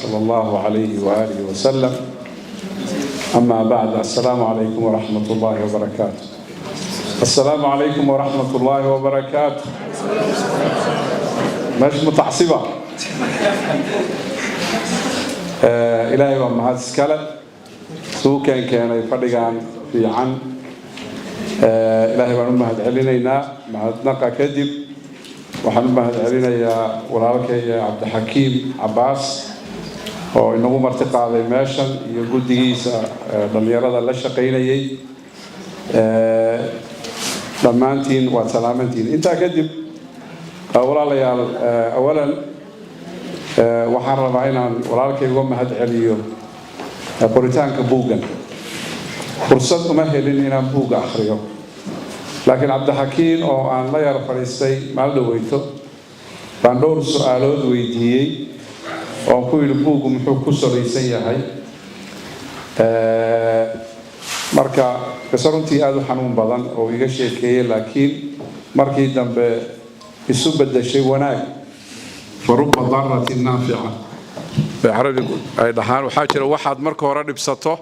صلى الله عليه وآله وسلم. أما بعد، السلام عليكم ورحمة الله وبركاته. السلام عليكم ورحمة الله وبركاته. مش متعصبة. إلهي ومهات سكالة سوكا كان يفرقان في عن إلهي ومهات علينا مهات نقا كذب وحنمهات علينا يا ولالك يا عبد الحكيم عباس وإنه مرتقى على ماشن يقول ديسا لم يرد الله شقيني ضمانتين وسلامتين. أنت كذب أولا وحرم عينا ولالك ومهات عليو قريتان كبوغا فرصة مهل إننا بوغا أخريو لكن عبد الحكيم أو أن لا يعرف فريسي ما لويته فندور سؤالات ويديي أو كل بوغ محو كسريسي هاي marka kasaruntii aad u xanuun badan oo iga sheekeeyay laakiin markii dambe isu bedeshay wanaag farubba darratin naafi'a bicarabigu ay dhahaan waxaa jira waxaad marka hore dhibsato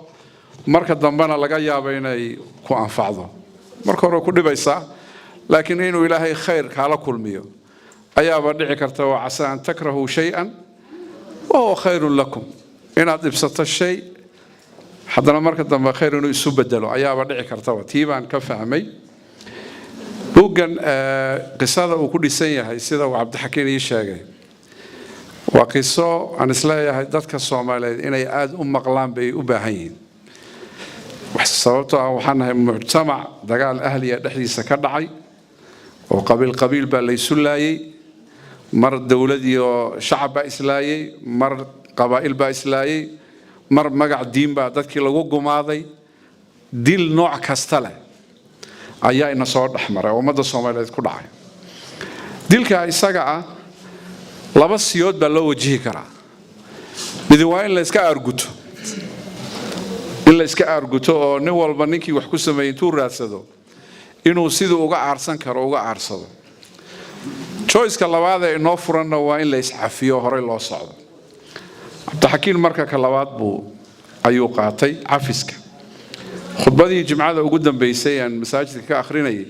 marka dambena laga yaabo inay ku anfacdo. marka hore ku dhibaysaa laakiin inuu ilaahay khayr kala kulmiyo ayaaba dhici karta oo asa an takrahu shay'an wa huwa khayrun lakum inaad dhibsato shay haddana marka dambe khayr inuu isu bedelo ayaaba dhici karta. tiibaan ka fahmay buugan qisada uu ku dhisan yahay sida uu Cabdi Xakiin ii sheegay waa qiso aan isleeyahay dadka Soomaaliyeed inay aad u maqlaan bay u baahan yihiin. sababtoo ah waxaan nahay mujtamac dagaal ahliya dhexdiisa ka dhacay oo qabiil baa la isu laayay mar dawlad iyo shacab baa islaayay mar qabaa'il baa islaayay mar magac diin baa dadkii lagu gumaaday dil nooc kasta leh ayaa ina soo dhaxmaray ummadda Soomaaliyeed ku dhacay. dilka isaga ah laba siyood baa loo wajihi karaa. mid waa in la iska arguto oo nin walba ninkii wax ku sameeyay intuu raadsado inuu sidii uga aarsan karo uga aarsado. choice-ka labaad ee inoo furanna waa in la iscafiyo hore loo socdo. Cabdi Xakiin marka ka labaad buu ayuu qaatay cafiska. khudbadii jimcada ugu dambeysay aan masaajidka ka akhrinayay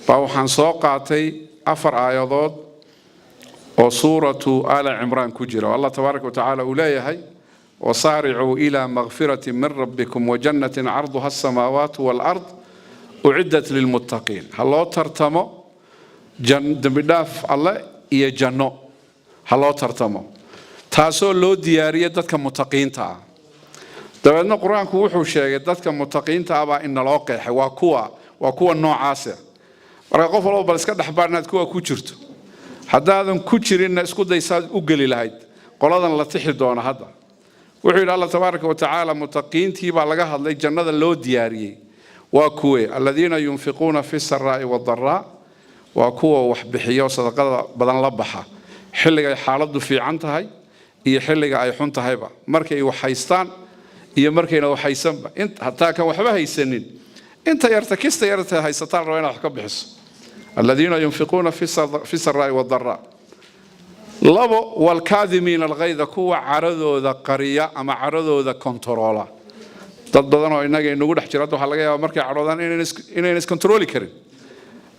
baa waxaan soo qaatay 4 aayadood oo suuratu Aali Cimraan ku jira. Allah tabaaraka wa ta'ala uu leeyahay وصارعوا إلى مغفرة من ربكم وجنة عرضها السماوات والأرض أعدت للمتقين. هلو ترتمو دمداف الله إيا جنو هلو ترتمو تاسو لو ديارية دادك متقين تا دابنا قرآن كوحو شاية دادك متقين تا با إن الواقع وكوا النوع عاسر ورقوف الله بلسكت أحبارنا كوا كوشرتو حدا هذا كوشرين اسكو دايساد أقلي لهايد قولادنا لا تحدونا هذا وحيد الله تبارك وتعالى متقين تيبا لغا هدلي جنة لو دياريي وكوي الذين ينفقون في السراء والضراء وكوا وحبحية وصدقاء بدن لبحة حلقة حالده في عنتهاي هي حلقة أي حنتهاي با مركي وحيستان هي مركي وحيسن انت حتى كان وحبها هيسنين انت يرتكست هيستان روينا حكا بحس الذين ينفقون في السراء والضراء لبو والكاذمين الغيظ كوا عرضودا قرية أما عرضودا كنترولا dad badan oo inaga inagu dhex jira waxa laga yaabaa markay caroodaan inay is control karin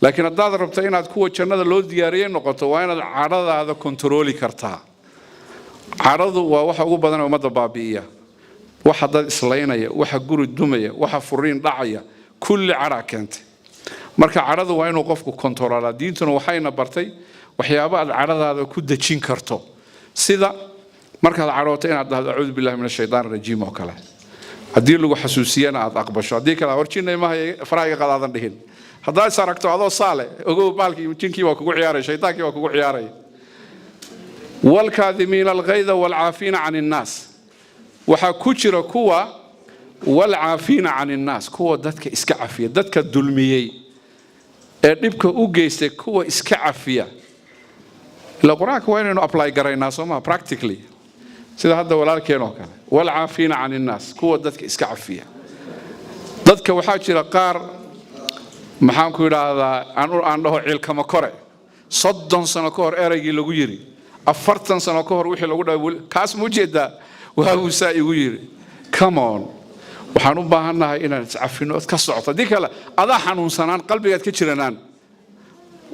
laakiin haddaad rabto inaad kuwa jannada loo diyaariyay noqoto waa inaad caradaada control kartaa. caradu waa waxa ugu badan ee ummadda baabi'iya waxa dad islaynaya waxa guri dumaya waxa furiin dhacaya kulli cara keentay. marka caradu waa inuu qofku controlaa. diintuna waxayna bartay waxyaabaha aad caradaada ku dajin karto sida markaad carooto inaad dhahdo a'uudu billahi minash shaytaanir rajiim oo kale haddii lagu xasuusiyana aad aqbasho haddii kale horjiinay ma faraaga qadaadan dhihin haddaad saragto adoo saale ogow baalkii jinkii waa kugu ciyaaray shaytaankii waa kugu ciyaaray. والكاظمين الغيظ والعافين عن الناس waxa ku jira kuwa والعافين عن الناس kuwa dadka iska cafiya dadka dulmiyay ee dhibka u geystay kuwa iska cafiya. la quraanka waa inuu apply gareynaa Soomaa practically sida hadda walaalkeen oo kale والعافين عن الناس kuwa dadka iska cafiya. dadka waxa jira qaar maxaan ku yiraahdaa aan dhaho cilkama kore 30 sano ka hor eraygii lagu yiri أفرتن سنة كهر وحي لو قلنا كاس مجدة وهو سائق come on وحنو باهنا إن تعفينه كسرعة ديك لا أضاح عنهم سنان قلبي يتكشرنان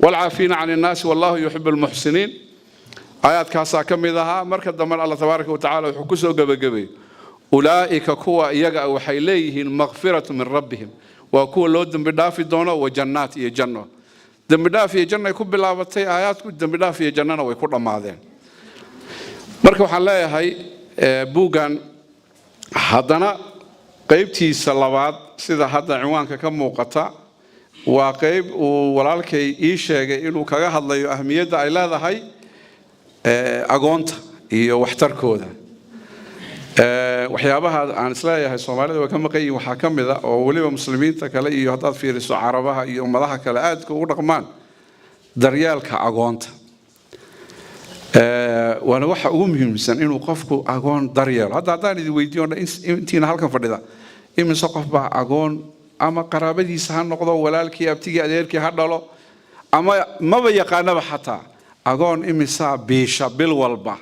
والعافين عن الناس والله يحب المحسنين آيات كاسا كم إذا مركز ضمن الله تبارك وتعالى وحكسه قبل أولئك كوا يجا وحيليه مغفرة من ربهم وكوا لودم بدافي دونا وجنات يجنة دم بدافي يجنة يكون بلاوتي آيات دم بدافي يجنة ويكون ماذين مركز حلايا هاي بوغان هذانا قيبتي الصلوات سيدا هذا عنوانك كم موقتا وقيب ولالكي إيشة إنه كجا هذا أهمية إلى هاي أقونت وحتركوده waxyaabaha aan isleeyahay Soomaalida waa ka maqay waxa kamida oo waliba muslimiinta kale iyo hadaad fiiriso Carabaha iyo ummadaha kale aad ugu dhaqmaan daryaalka agoonta waana waxa ugu muhiimsan inuu qofku agoon daryeelo hadaan idin weydiiyo intiina halkan fadhida imise qof baa agoon ama qaraabadiisa ha noqdo walaalkii abtigii adeerkii ha dhalo ama maba yaqaanaba xataa agoon imise biisha bil walba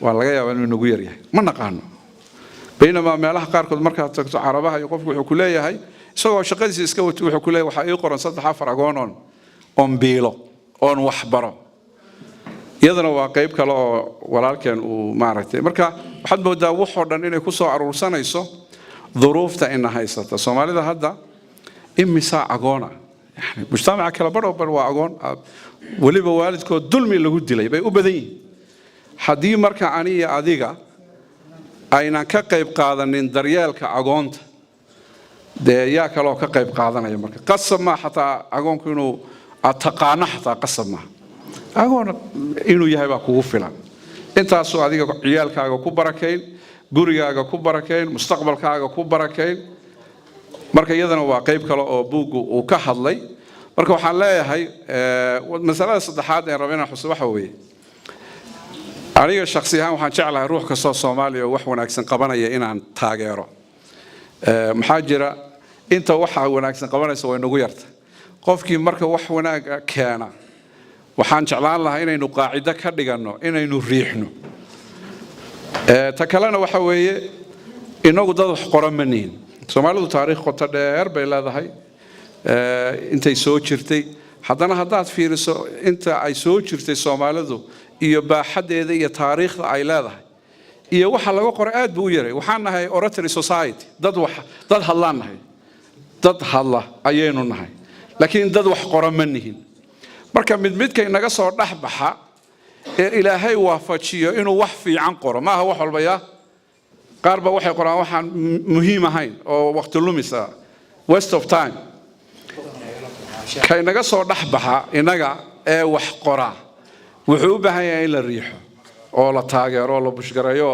والله يا بني نقول يا ما نقانو بينما ما له قارك المركز تكتو عربها يقف وحكولية هاي سوى شقة سكوت وحكولية وحقيقة رصد حفر أجونون أم بيلو أم وحبرة يدنا واقعيب كلا ولكن ومعركة مركا حد بده وحده إنه يكسر عروسنا يسو ظروف تأنها هيسات الصومالي ده هذا إم ساعة أجونا يعني مجتمع كلا برا أجون ولي بوالدك دلمي اللي قد لي بيوبدين haddii marka aniga adiga ayna ka qayb qaadanin daryeelka agoonta yaa kale oo ka qayb qaadanaya marka qasab ma xataa agoonku inuu ataqaana xataa qasab ma agoon inuu yahay baa kugu filan intaas oo adiga ciyaalkaaga ku barakeyn gurigaaga ku barakeyn mustaqbalkaaga ku barakeyn marka iyadana waa qayb kale oo buugu uu ka hadlay marka waxaan leeyahay masalada saddexaad ee rabina xusub waxa weeye aniga shakhsi ahaan waxaan jeclahay ruux kasta Soomaaliya wax wanaagsan qabanaya inaan taageero maxaa jira inta waxa wanaagsan qabanaysa way nagu yarta qofkii marka wax wanaag keena waxaan jeclaan lahaa inaynu qaacido ka dhigano inaynu riixno ta kalena waxa weeye inagu dad wax qoramaneen Soomaalidu taariikh qoto dheer bay leedahay intay soo jirtay haddana haddaad fiiriso inta ay soo jirtay Soomaalidu iyo baaxadeeda iyo taariikhda ay leedahay iyo waxa laga qoray aad buu yaray waxaan nahay oratory society dad hadlaan nahay dad hadla ayaynu nahay laakiin dad wax qoran ma nihin marka midkay naga soo dhaxbaxa ee Ilaahay waafajiyo inuu wax fiican qoro maaha wax walba yaa qaar ba waxay qoraan waxaan muhiim ahayn oo waqti lumisa waste of time kay naga soo dhaxbaxa inaga ee wax qoraa wuxuu u baahan yahay in la riixo oo la taageero oo la bushgareeyo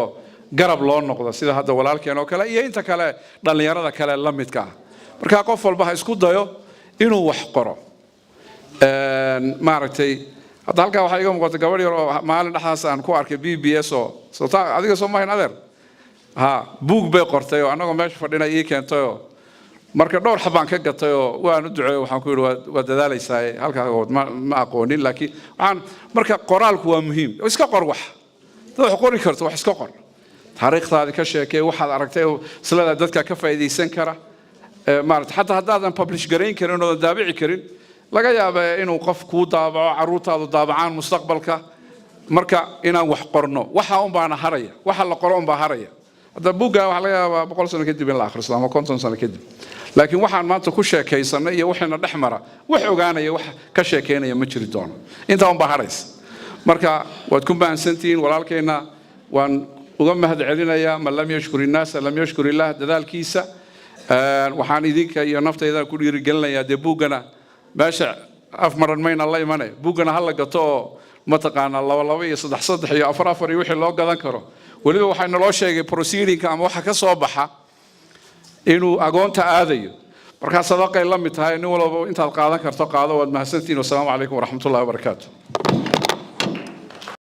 garab loo noqdo sida hadda walaalkeen oo kale iyo inta kale dhalinyarada kale la midka ah marka qof walba ha isku dayo inuu wax qoro maaragtay hadda halka waxa iga muuqata gabadh yar oo maalin dhaxaas aan ku arkay BBS oo adiga soo maahin adeer buug bay qortay oo anagoo meesha fadhina ii keentay oo marka dhowr xabaan ka gatay oo waan u duceeyay waxaan ku yiri waa dadaalaysaa halka ma aqoonin laakiin waxaan marka qoraalku waa muhiim iska qor wax wax qori karto wax iska qor taariikhdaada ka sheekay waxaad aragtay silada dadka ka faa'iideysan kara maarta hatta haddaadan publish gareyn karin oo daabici karin laga yaabaa inuu qof ku daabaco caruurtaadu daabacaan mustaqbalka marka inaan wax qorno waxa un baana haraya waxa la qoro un baa haraya hadda buugga waxa laga yaabaa 100 sano kadib in la akhristo ama 50 sano kadib laakiin waxaan maanta ku sheekaysanay iyo waxayna dhaxmara wax ogaanaya wax ka sheekeynaya ma jiri doono inta un baa harays marka waad ku baansantiin walaalkeena waan uga mahad celinayaa man lam yashkuri naas lam yashkuri illah dadaalkiisa waxaan idinka iyo naftayda ku dhiirigelinayaa de buugana meesha afmaran mayna la imanay buugana hal la gato ma taqaana laba iyo saddex iyo afar iyo wixii loo gadan karo waliba waxay naloo sheegay proceeding ama waxa ka soo baxa inuu agoonta aadayo marka sadaqay la mid tahay nin walba intaad qaadan karto qaado waad mahadsantiin wassalaamu calaykum waraxmatullaahi wabarakaatuh